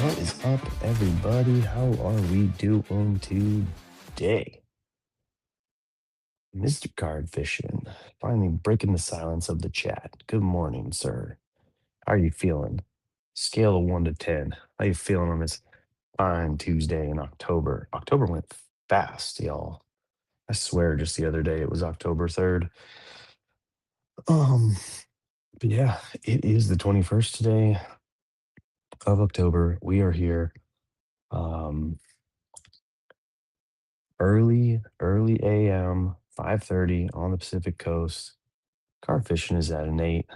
What is up, everybody? How are we doing today? Mr. Card Fishing, finally breaking the silence of the chat. Good morning, sir. How are you feeling? Scale of 1 to 10. How you feeling on this fine Tuesday in October? October went fast, y'all. I swear just the other day it was October 3rd. Um, but yeah, it is the 21st today of October. We are here. Um, early AM, 5:30 on the Pacific Coast. Carp fishing is at an 8.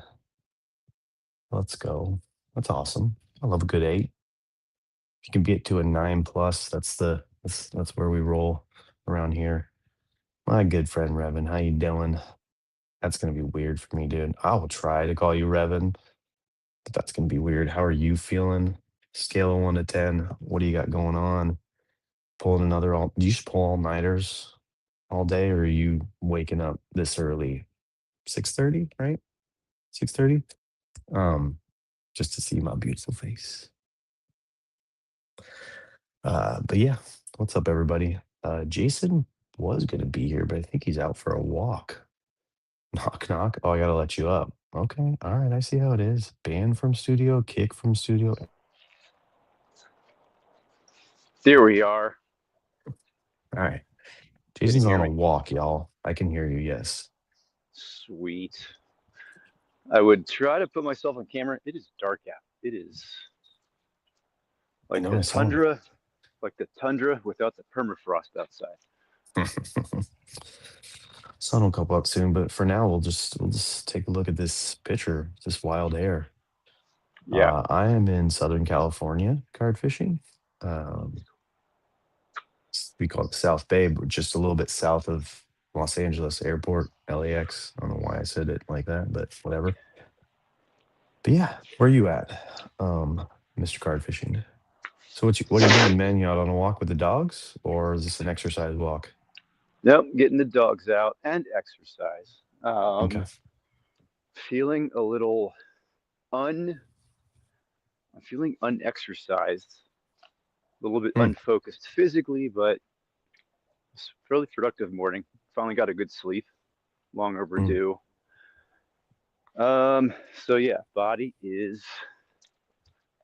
Let's go. That's awesome. I love a good 8. If you can get to a 9 plus, that's where we roll around here. My good friend Revan, how you doing? That's gonna be weird for me, dude. I will try to call you Revan, but that's gonna be weird. How are you feeling? Scale of 1 to 10. What do you got going on? Pulling another all do you just pull all nighters all day, or are you waking up this early? 6:30, right? 6:30? Um, just to see my beautiful face. But yeah, what's up, everybody? Jason was gonna be here, but I think he's out for a walk. Knock, knock. Oh, I gotta let you up. Okay, all right, I see how it is. Ban from studio, kick from studio. There we are. All right, Can you Jason's hear on a me? walk, y'all. I can hear you. Yes. Sweet. I would try to put myself on camera. It is dark out. It is I like know. the I saw it. tundra without the permafrost outside. Sun will come up soon, but for now, we'll just take a look at this picture, this wild air. Yeah. I am in Southern California card fishing. Um, we call it the South Bay, but just a little bit south of Los Angeles Airport, LAX. I don't know why I said it like that, but whatever. But yeah, where are you at, Mr. Card Fishing? So what are you doing, man? You out on a walk with the dogs, or is this an exercise walk? Nope. Getting the dogs out and exercise. Okay. Feeling a little un. I'm feeling unexercised, a little bit Hmm. unfocused physically, but it's a fairly productive morning. Finally got a good sleep. Long Hmm. overdue. So yeah,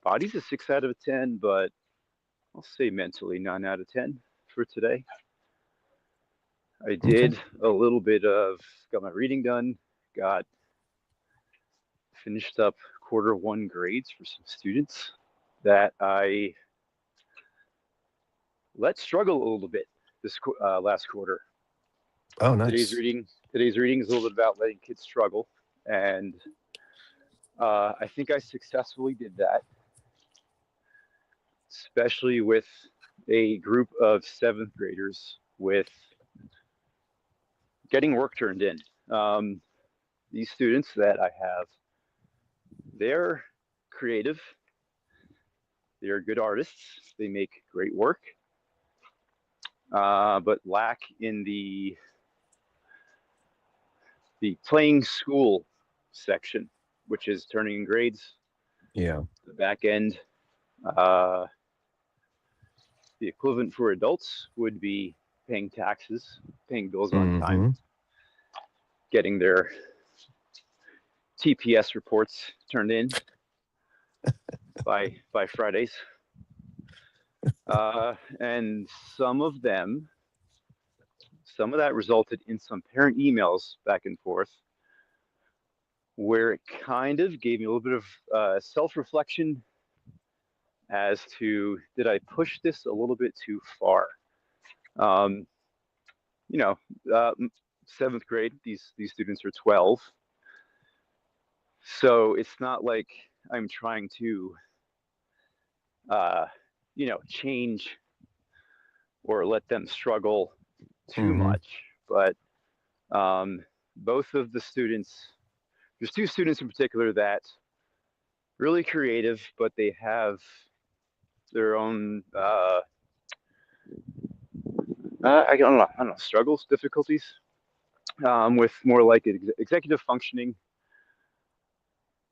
body's a 6 out of 10, but I'll say mentally 9 out of 10 for today. I Okay. did a little bit of, got my reading done, got finished up quarter 1 grades for some students that I let struggle a little bit this last quarter. Oh, Today's nice. reading today's reading is a little bit about letting kids struggle, and I think I successfully did that, especially with a group of seventh graders with getting work turned in. Um, these students that I have, they're creative, they're good artists, they make great work, but lack in the playing school section, which is turning in grades, Yeah. the back end. Uh, the equivalent for adults would be paying taxes, paying bills on time, Mm-hmm. getting their TPS reports turned in by Fridays. And some of them, some of that resulted in some parent emails back and forth where it kind of gave me a little bit of self-reflection as to, did I push this a little bit too far? Um, you know, uh, seventh grade, these students are 12, so it's not like I'm trying to, uh, change or let them struggle too Mm-hmm. much. But um, both of the students, there's two students in particular that really creative, but they have their own, I don't know, struggles, difficulties with more like executive functioning,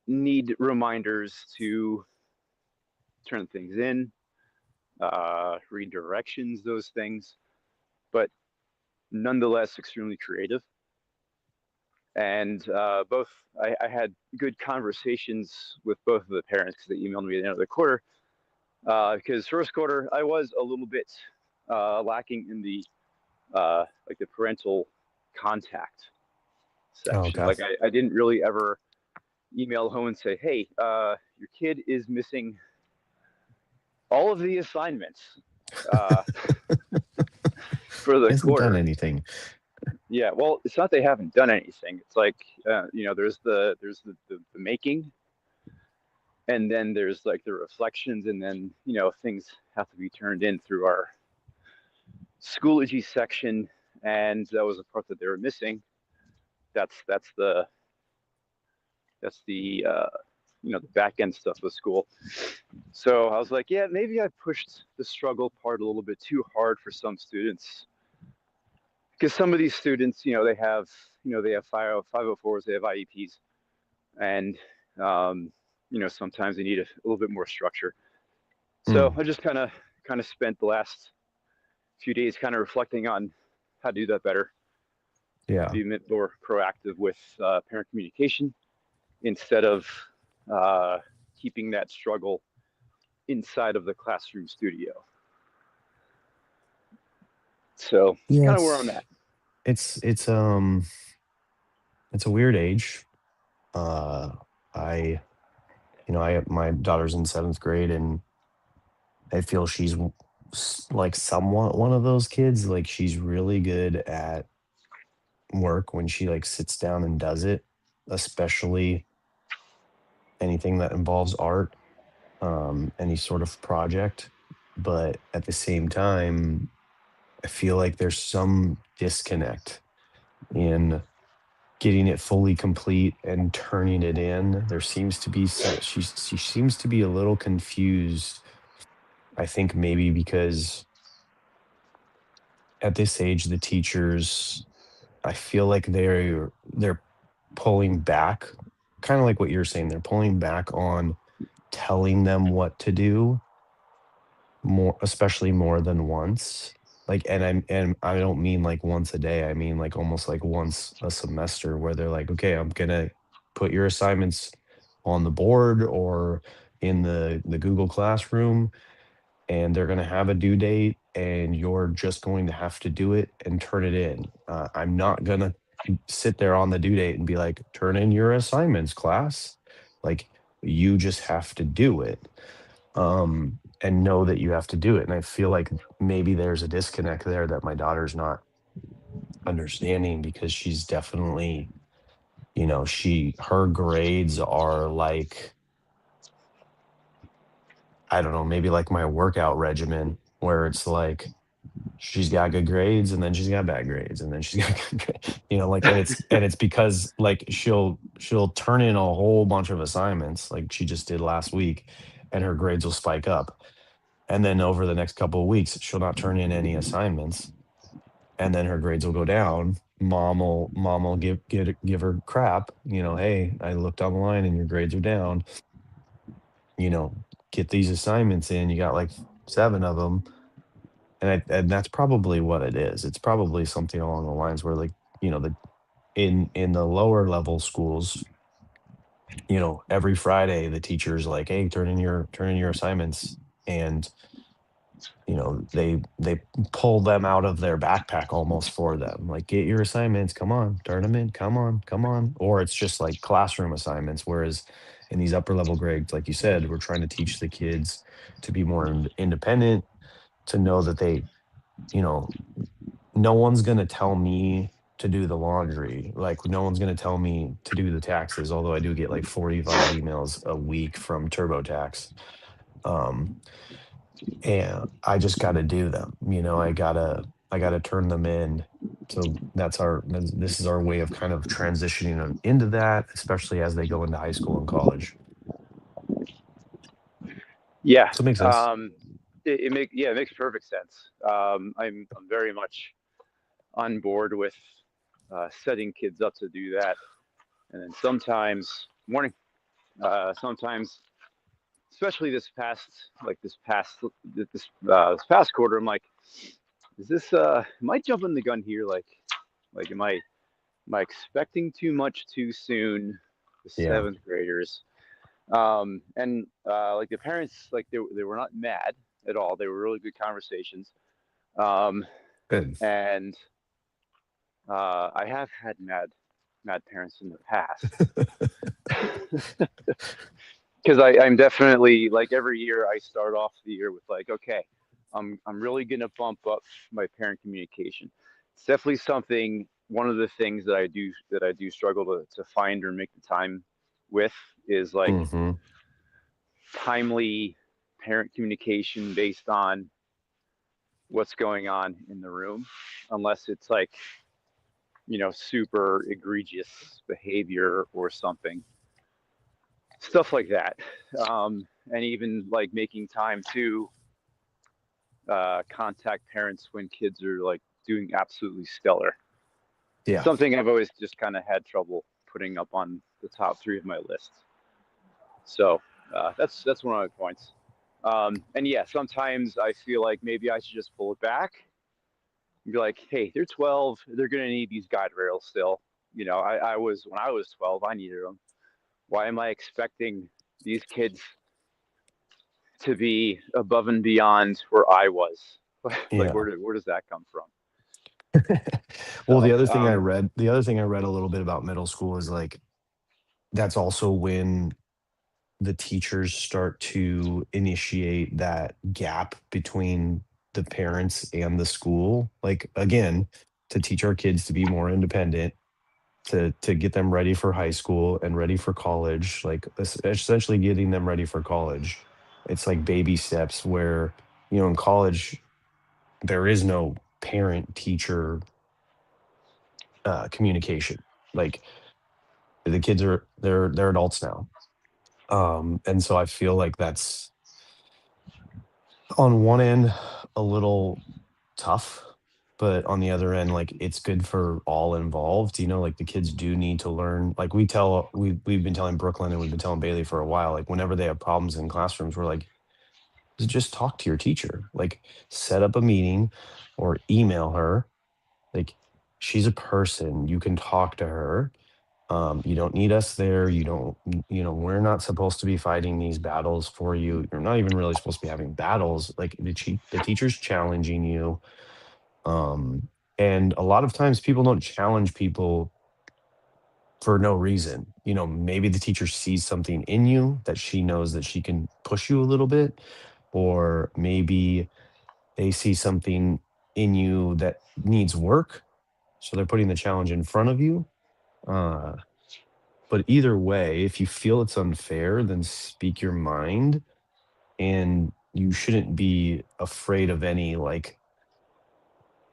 need reminders to turn things in, read directions, those things, but nonetheless extremely creative. And I had good conversations with both of the parents because they emailed me at the end of the quarter. Because first quarter I was a little bit lacking in the like the parental contact Oh, section. okay. Like I didn't really ever email home and say, hey, your kid is missing all of the assignments uh, for the Hasn't done quarter. anything. Yeah, well, it's not they haven't done anything. It's like there's the making, and then there's like the reflections, and then things have to be turned in through our Schoology section, and that was the part that they were missing. That's the back end stuff of school. So I was like, yeah, maybe I pushed the struggle part a little bit too hard for some students, because some of these students, they have 504s, they have IEPs, and sometimes they need a little bit more structure. So Mm. I just kind of spent the last few days kind of reflecting on how to do that better, Yeah. be a bit more proactive with parent communication instead of uh, keeping that struggle inside of the classroom studio. So it's Yeah, kind of where I'm at. it's it's um it's a weird age. Uh I I my daughter's in 7th grade, and I feel she's like somewhat one of those kids. Like, she's really good at work when she like sits down and does it, especially anything that involves art, any sort of project. But at the same time, I feel like there's some disconnect in getting it fully complete and turning it in. There seems to be some, she seems to be a little confused. I think maybe because at this age, the teachers, I feel like they're pulling back, kind of like what you're saying. They're pulling back on telling them what to do more, especially more than once. Like, and I don't mean like once a day. I mean like almost like once a semester, where they're like, okay, I'm gonna put your assignments on the board or in the Google Classroom, and they're going to have a due date, and you're just going to have to do it and turn it in. I'm not going to sit there on the due date and be like, turn in your assignments, class. Like, you just have to do it, and know that you have to do it. And I feel like maybe there's a disconnect there that my daughter's not understanding, because she's definitely, her grades are like, I don't know, maybe like my workout regimen, where it's like she's got good grades and then she's got bad grades and then she's got good like, and it's because like she'll turn in a whole bunch of assignments like she just did last week, and her grades will spike up. And then over the next couple of weeks, she'll not turn in any assignments, and then her grades will go down. Mom will give her crap. Hey, I looked online and your grades are down. You know, get these assignments in. You got like seven of them, and that's probably what it is. It's probably something along the lines where, like, the in the lower level schools, every Friday the teacher's like, hey, turn in your assignments, and they pull them out of their backpack almost for them, like, get your assignments, come on, turn them in, come on, come on. Or it's just like classroom assignments, whereas in these upper level grades, like you said, we're trying to teach the kids to be more independent, to know that you know no one's going to tell me to do the laundry. Like, no one's going to tell me to do the taxes, although I do get like 45 emails a week from TurboTax. Um, and I just got to do them. I got to turn them in. So this is our way of kind of transitioning them into that, especially as they go into high school and college. Yeah. So it makes sense. It makes perfect sense. I'm very much on board with setting kids up to do that. And then sometimes morning, sometimes, especially this past quarter, I'm like, is this am I jumping the gun here? Like am I expecting too much too soon? The Yeah. seventh graders, and like the parents, like they were not mad at all. They were really good conversations. Um, Good. and I have had mad parents in the past. Because I'm definitely, like, every year I start off the year with like, okay, I'm really gonna bump up my parent communication. It's definitely something. One of the things that I do struggle to find or make the time with is like Hmm. timely parent communication based on what's going on in the room, unless it's like, super egregious behavior or something, stuff like that. And even like making time to contact parents when kids are like doing absolutely stellar. Yeah. Something I've always just kind of had trouble putting up on the top three of my list. So that's one of my points. And yeah, sometimes I feel like maybe I should just pull it back and be like, hey, they're 12, they're gonna need these guide rails still. I was when I was 12, I needed them. Why am I expecting these kids to be above and beyond where I was? Like, Yeah. where does that come from? Well, So, the other thing I read a little bit about middle school is like, that's also when the teachers start to initiate that gap between the parents and the school. Like, again, to teach our kids to be more independent, to get them ready for high school and ready for college, like essentially getting them ready for college. It's like baby steps where, in college, there is no parent teacher communication. Like, the kids they're adults now. And so I feel like that's, on one end, a little tough, but on the other end, like, it's good for all involved. Like, the kids do need to learn. Like, we've been telling Brooklyn and we've been telling Bailey for a while, like, whenever they have problems in classrooms, we're like, just talk to your teacher. Like, set up a meeting or email her. Like, she's a person, you can talk to her. You don't need us there. You don't, we're not supposed to be fighting these battles for you. You're not even really supposed to be having battles. Like the teacher's challenging you. Um, and a lot of times people don't challenge people for no reason. Maybe the teacher sees something in you that she knows that she can push you a little bit, or maybe they see something in you that needs work. So they're putting the challenge in front of you. Uh, but either way, if you feel it's unfair, then speak your mind, and you shouldn't be afraid of any like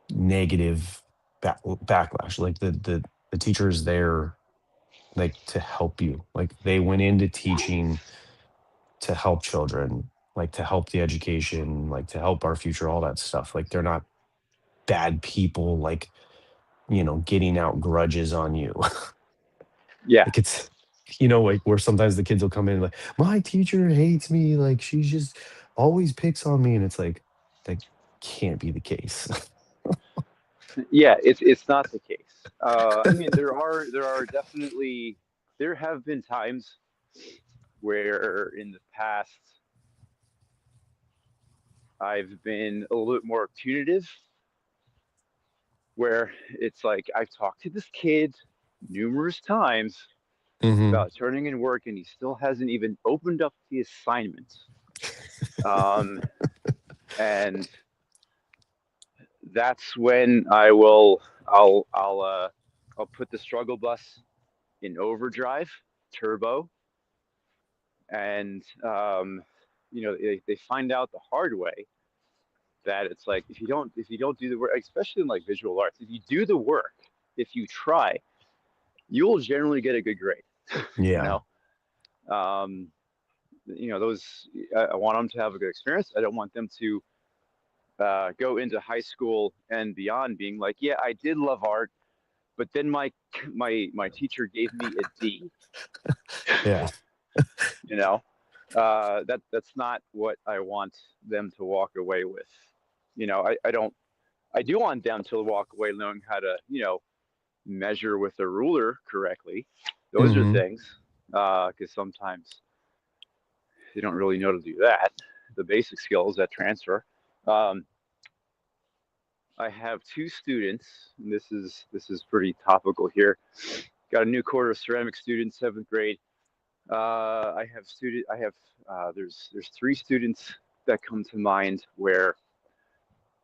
negative backlash. Like the teacher is there like to help you. Like they went into teaching to help children, like to help the education, like to help our future, all that stuff. Like they're not bad people, like, getting out grudges on you. Yeah. Like it's, like where sometimes the kids will come in like, my teacher hates me. Like she just always picks on me. And it's like, that can't be the case. Yeah, it's not the case. I mean, there are definitely there have been times where in the past I've been a little bit more punitive, where it's like I've talked to this kid numerous times Hmm. about turning in work, and he still hasn't even opened up the assignment. Um, and that's when I'll put the struggle bus in overdrive, turbo, and they find out the hard way that it's like if you don't do the work, especially in like visual arts, if you do the work, if you try, you'll generally get a good grade. You Yeah. know, um, those I want them to have a good experience. I don't want them to go into high school and beyond being like, yeah, I did love art, but then my teacher gave me a D. Yeah. You know, that's not what I want them to walk away with. I don't. I do want them to walk away knowing how to measure with a ruler correctly. Those are Hmm. things because sometimes they don't really know to do that. The basic skills that transfer. Um, I have two students. And this is pretty topical here. Got a new quarter of ceramic student, seventh grade. I have student. I have there's three students that come to mind where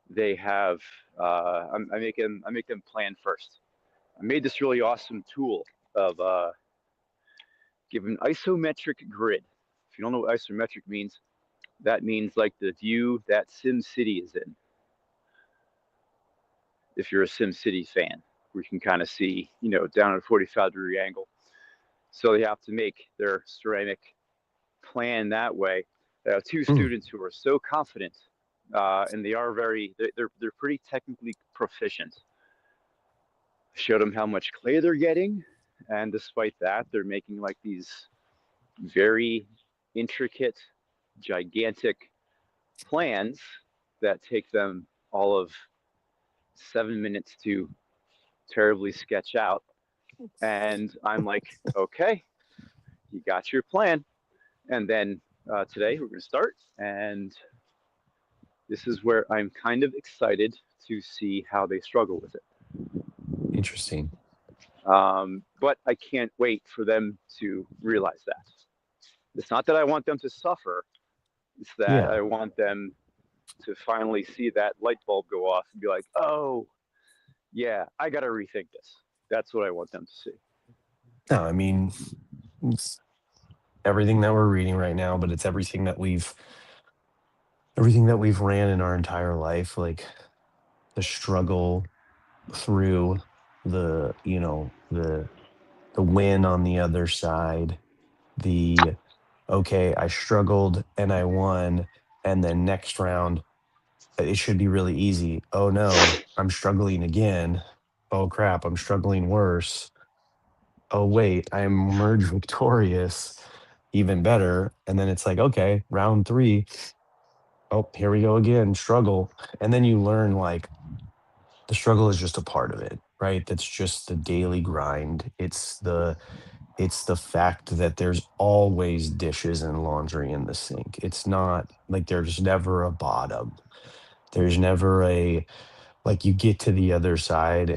they have. I make them plan first. I made this really awesome tool of give an isometric grid. If you don't know what isometric means, that means like the view that Sim City is in. If you're a Sim City fan, we can kind of see, down at a 45-degree angle. So they have to make their ceramic plan that way. I have two Mm. students who are so confident, and they are they're pretty technically proficient. I showed them how much clay they're getting, and despite that, they're making like these very intricate, gigantic plans that take them all of 7 minutes to terribly sketch out. And I'm like, okay, you got your plan. And then today we're going to start. And this is where I'm kind of excited to see how they struggle with it. Interesting. But I can't wait for them to realize that. It's not that I want them to suffer, it's that Yeah. I want them to finally see that light bulb go off and be like, oh, yeah, I got to rethink this. That's what I want them to see. No, I mean, it's everything that we're reading right now, but it's everything that we've ran in our entire life, like the struggle through the win on the other side, the okay, I struggled and I won, and then next round it should be really easy. Oh no, I'm struggling again. Oh crap, I'm struggling worse. Oh wait, I emerged victorious, even better. And then it's like, okay, round three. Oh, here we go again, struggle. And then you learn like the struggle is just a part of it. right? That's just the daily grind. It's the fact that there's always dishes and laundry in the sink. It's not like there's never a bottom. There's never a like you get to the other side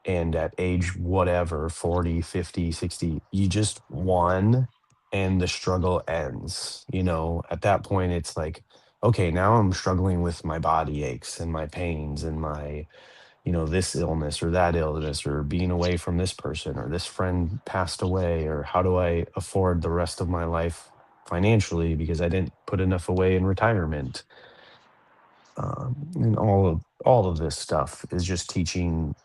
and at age whatever 40, 50, 60, you just won and the struggle ends. At that point it's like, okay, now I'm struggling with my body aches and my pains and my this illness or that illness or being away from this person or this friend passed away or how do I afford the rest of my life financially because I didn't put enough away in retirement. And all of this stuff is just teaching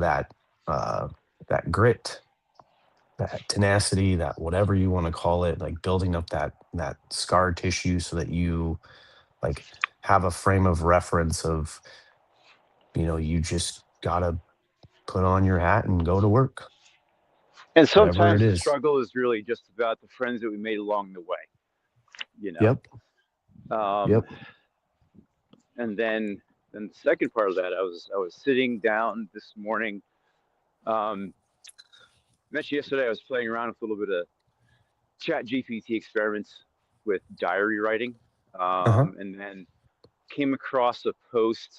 that uh that grit, that tenacity, that whatever you want to call it, like building up that scar tissue so that you like have a frame of reference of you just gotta put on your hat and go to work, And whatever it sometimes the is. struggle is really just about the friends that we made along the way, you know. Yep. Um, Yep. and then the second part of that, I was sitting down this morning. Um, Mentioned yesterday, I was playing around with a little bit of Chat GPT experiments with diary writing, Uh-huh. and then came across a post,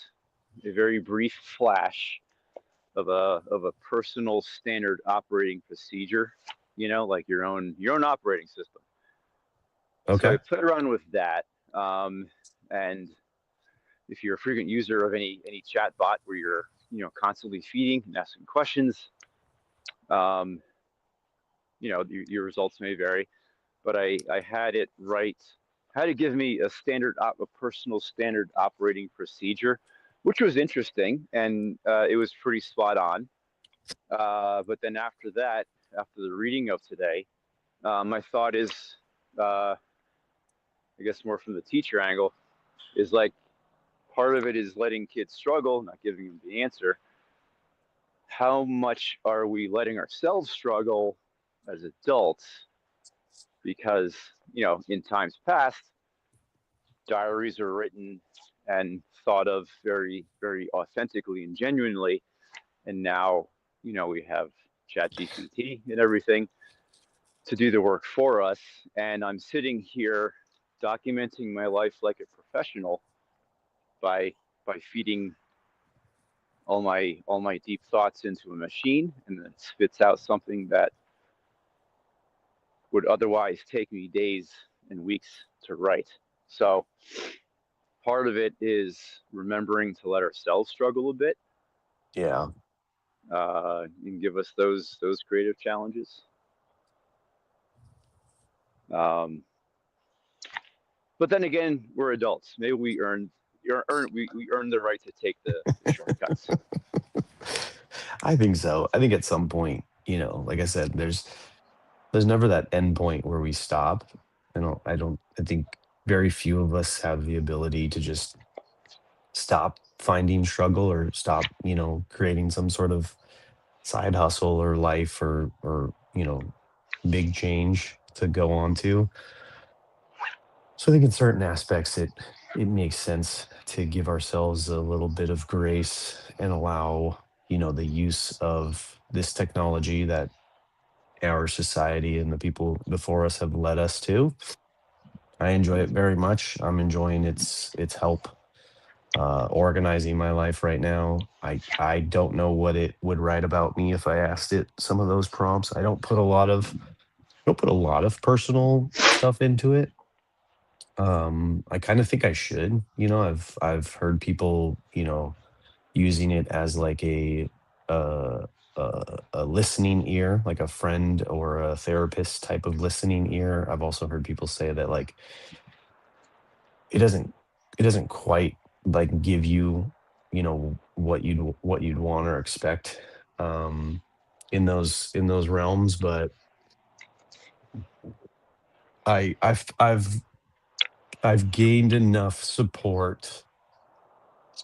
a very brief flash of a personal standard operating procedure, like your own operating system. So I Okay. played around with that, and if you're a frequent user of any chat bot where you're constantly feeding and asking questions, um, your results may vary. But I had it write, had to give me a personal standard operating procedure, which was interesting, and it was pretty spot on. But then after that, after the reading of today, my thought is, uh, I guess more from the teacher angle, is like part of it is letting kids struggle, not giving them the answer. How much are we letting ourselves struggle as adults? Because, in times past, diaries are written and thought of very, very authentically and genuinely. And now, we have Chat GPT and everything to do the work for us. And I'm sitting here documenting my life like a professional by feeding all my deep thoughts into a machine, and then it spits out something that would otherwise take me days and weeks to write. So part of it is remembering to let ourselves struggle a bit, Yeah. and give us those creative challenges. Um, but then again, we're adults. Maybe we earn the right to take the shortcuts. I think so. I think at some point, like I said, there's never that end point where we stop. I think very few of us have the ability to just stop finding struggle or stop, creating some sort of side hustle or life or big change to go on to. So I think in certain aspects it makes sense to give ourselves a little bit of grace and allow, the use of this technology that our society and the people before us have led us to. I enjoy it very much. I'm enjoying its help organizing my life right now. I don't know what it would write about me if I asked it some of those prompts. I don't put a lot of personal stuff into it. I kind of think I should. I've heard people, using it as like uh, a listening ear, like a friend or a therapist type of listening ear. I've also heard people say that like it doesn't it doesn't quite like give you, what you'd want or expect um in those realms, but I've gained enough support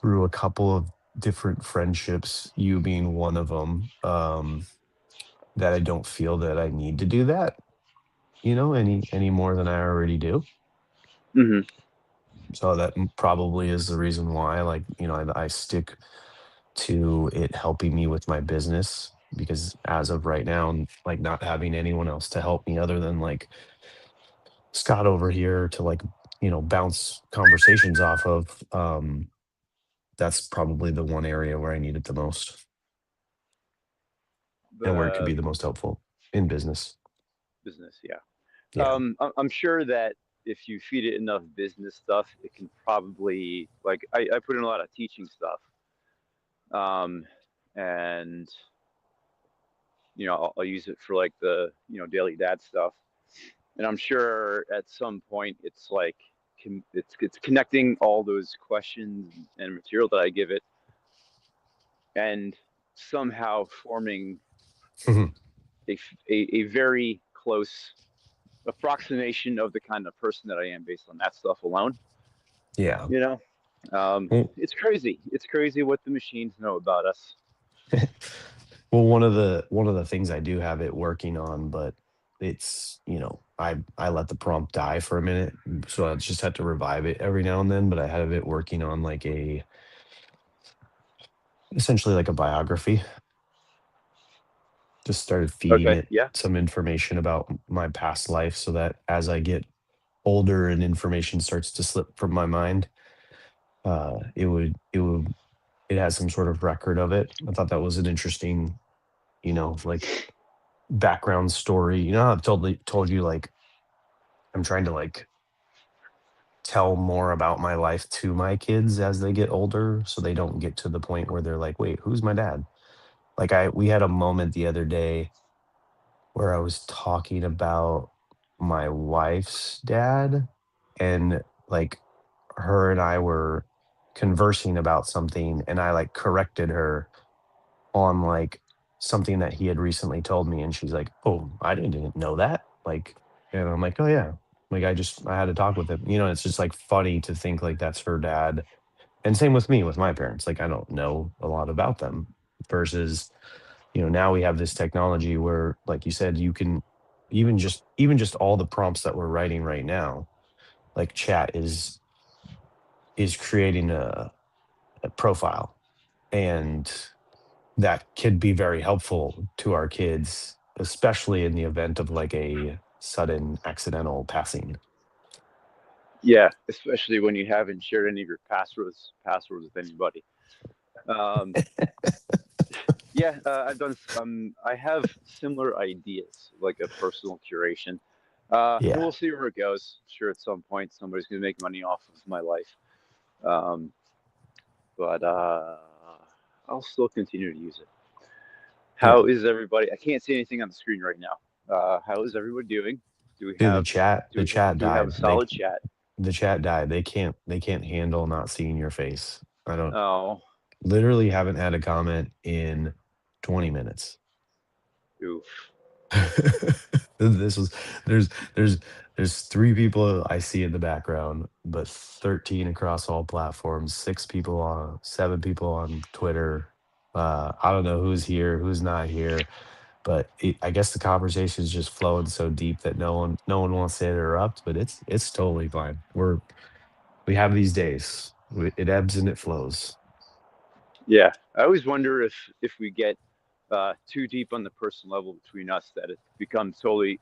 through a couple of different friendships, you being one of them, that I don't feel that I need to do that, any more than I already do. Mm-hmm. So that probably is the reason why, like, I stick. to it helping me with my business, because as of right now, like not having anyone else to help me other than like Scott over here to like, bounce conversations off of, that's probably the one area where I need it the most and where it could The be the most helpful in business. business, yeah. Yeah. I'm sure that if you feed it enough business stuff, it can probably like I put in a lot of teaching stuff. And I'll use it for like the daily dad stuff. And I'm sure at some point it's like it's connecting all those questions and material that I give it, and somehow forming Mhm. a very close approximation of the kind of person that I am based on that stuff alone. Yeah. You know, Well, it's crazy. It's crazy what the machines know about us. well, one of the things I do have it working on, but it's, I let the prompt die for a minute, so I just had to revive it every now and then. But I have it working on like a essentially like a biography. Just started feeding Okay, it yeah, some information about my past life, so that as I get older and information starts to slip from my mind, it has some sort of record of it. I thought that was an interesting, like background story. You know how I've told you like I'm trying to like tell more about my life to my kids as they get older, so they don't get to the point where they're like, "Wait, who's my dad?" Like we had a moment the other day where I was talking about my wife's dad, and like her and I were conversing about something, and I like corrected her on like something that he had recently told me, and she's like, "Oh, I didn't know that." Like, and I'm like, "Oh yeah." Like I had to talk with him. It's just like funny to think like that's her dad. And same with me with my parents. Like I don't know a lot about them versus, now we have this technology where like you said you can even just all the prompts that we're writing right now, like chat is creating a profile, and that could be very helpful to our kids, especially in the event of like a sudden accidental passing. yeah. Especially when you haven't shared any of your passwords with anybody. Um, yeah, I've done. I have similar ideas, like a personal curation. And Yeah. we'll see where it goes. Sure, at some point somebody's gonna make money off of my life. Um, but I'll still continue to use it. Yeah. How is everybody? I can't see anything on the screen right now. How is everyone doing? Do we Dude, the have chat do the we chat do we have a died. They solid chat? the chat died. They can't handle not seeing your face. I don't Oh, literally haven't had a comment in 20 minutes. oof. This was there's there's there's three people I see in the background, but 13 across all platforms, seven people on Twitter. I don't know who's here, who's not here, but I guess the conversation is just flowing so deep that no one wants to interrupt, but it's totally fine. We have these days. It ebbs and it flows. Yeah, I always wonder if we get too deep on the personal level between us that it becomes totally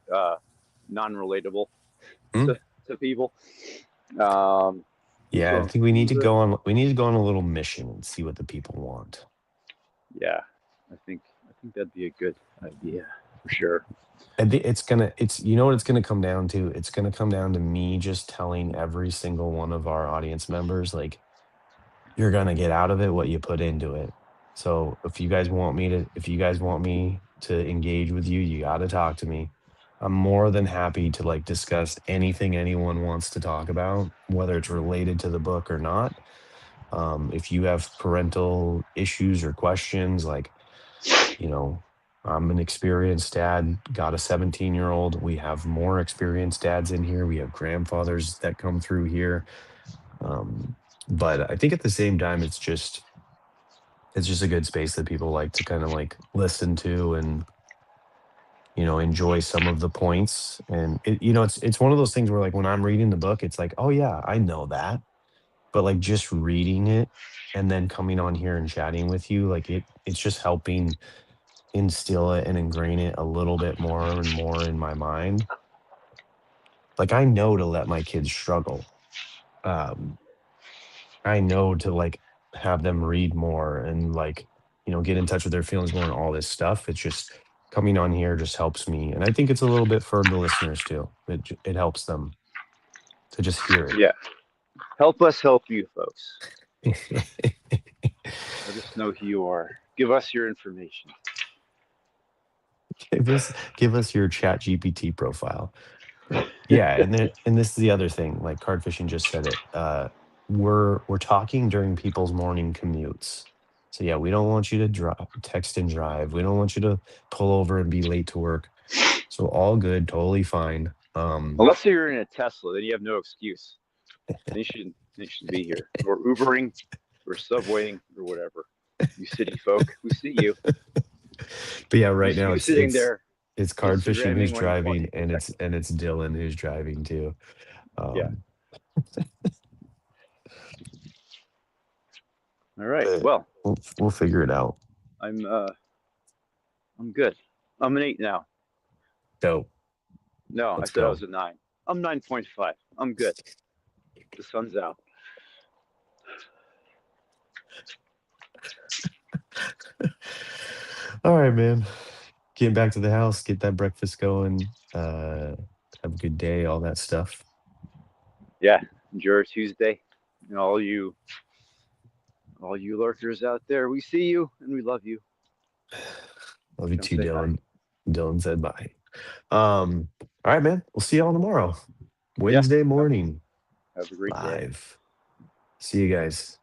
non-relatable Hmm? to to people. Um, Yeah, I so think we need to go on a little mission and see what the people want. yeah, I think that'd be a good idea for sure. It's you know what it's gonna come down to? It's gonna come down to me just telling every single one of our audience members, like, you're gonna get out of it what you put into it. So if you guys want me to engage with you, you gotta talk to me. I'm more than happy to like discuss anything anyone wants to talk about, whether it's related to the book or not. If you have parental issues or questions, like, you know, I'm an experienced dad, got a 17-year-old. We have more experienced dads in here. We have grandfathers that come through here. Um, but I think at the same time, it's just a good space that people like to kind of like listen to and enjoy some of the points. And it's one of those things where like when I'm reading the book, it's like, oh yeah, I know that. but like just reading it and then coming on here and chatting with you, like it's just helping instill it and ingrain it a little bit more and more in my mind. Like I know to let my kids struggle. Um, I know to like have them read more and like, get in touch with their feelings more and all this stuff. It's just coming on here just helps me. And I think it's a little bit for the listeners too. It helps them to just hear Yeah. Help us help you, folks. it. Let us know who you are. Give us your information. Give us your chat GPT profile. Yeah, and this is the other thing, like card fishing just said it. We're talking during people's morning commutes. So yeah, we don't want you to text and drive. We don't want you to pull over and be late to work. So all good, totally fine. Unless you're in a Tesla, then you have no excuse. They should be here. Or Ubering or subwaying or whatever. You city folk, we see you. But yeah, We right see now you it's sitting it's there it's card fishing who's Instagramming while you're driving, watching the and it's Texas. and it's Dylan who's driving too. Yeah. Um, All right. but Well, we'll figure it out. I'm uh I'm good. I'm an 8 now. Dope. No, I Let's said I go. was a 9. I'm 9.5. I'm good. The sun's out. All right, man. Getting back to the house, get that breakfast going. Have a good day, all that stuff. Yeah. Enjoy your Tuesday. And all you lurkers out there, we see you and we love you. Love you Come too, say hi. Dylan. Dylan said bye. All right, man. We'll see y'all tomorrow. Yeah. Wednesday Have, morning, have a great day. live. See you guys.